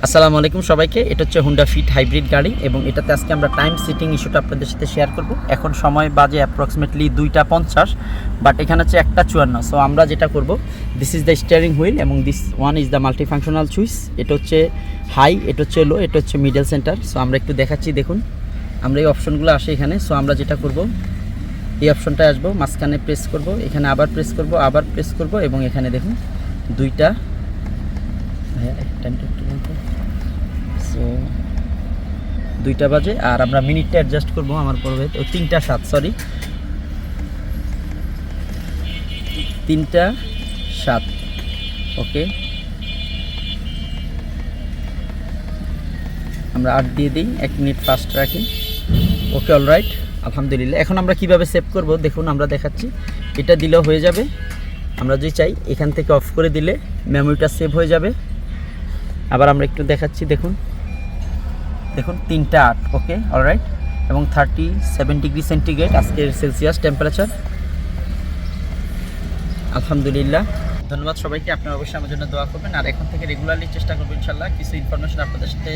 আসসালামু আলাইকুম সবাইকে। এটা হচ্ছে হুন্ডা ফিট হাইব্রিড গাড়ি এবং এটাতে আজকে আমরা টাইম সিটিং ইস্যুটা আপনাদের সাথে শেয়ার করব। এখন সময় বাজে অ্যাপ্রক্সিমেটলি 2:50, বাট এখানে হচ্ছে 1:54। সো আমরা যেটা করব, this is the steering wheel এবং this one is the multifunctional switch. এটা হচ্ছে হাই, এটা হচ্ছে লো, এটা হচ্ছে মিডল সেন্টার। সো আমরা একটু দেখাচ্ছি, দেখুন আমরা এই অপশনগুলো আসে এখানে। সো আমরা যেটা করব, এই অপশনটায় আসবো, মাঝখানে প্রেস করব, এখানে আবার প্রেস করব, আবার প্রেস করব এবং এখানে দেখুন দুইটা সো 2টা বাজে আর আমরা মিনিটটা অ্যাডজাস্ট করবো। আমার পড়বে 3:07, সরি 3:07। ওকে, আমরা 8 দিয়ে দিই, 1 মিনিট ফাস্ট রাখি। ওকে, অলরাইট, আলহামদুলিল্লাহ। এখন আমরা কিভাবে সেভ করব দেখুন, আমরা দেখাচ্ছি। এটা দিলেও হয়ে যাবে, আমরা যদি চাই এখান থেকে অফ করে দিলে মেমোরিটা সেভ হয়ে যাবে। আবার আমরা একটু দেখাচ্ছি, দেখুন 3:08। ওকে, অলরাইট, এবং 37 ডিগ্রি সেন্টিগ্রেড আজকের সেলসিয়াস টেম্পারেচার। আলহামদুলিল্লাহ, ধন্যবাদ সবাইকে। আপনারা অবশ্যই আমার জন্য দোয়া করবেন আর এখন থেকে রেগুলারলি চেষ্টা করবেন ইনশাল্লাহ কিছু ইনফরমেশন আপনাদের সাথে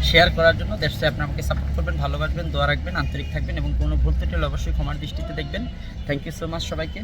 শেয়ার করার জন্য। দ্যাটস ওয়াই আপনারা আমাকে সাপোর্ট করবেন, ভালোবাসবেন, দোয়া রাখবেন, আন্তরিক থাকবেন এবং কোনো ভুল ত্রুটি হলে অবশ্যই ক্ষমার দৃষ্টিতে দেখবেন। থ্যাংক ইউ সো মাচ সবাইকে।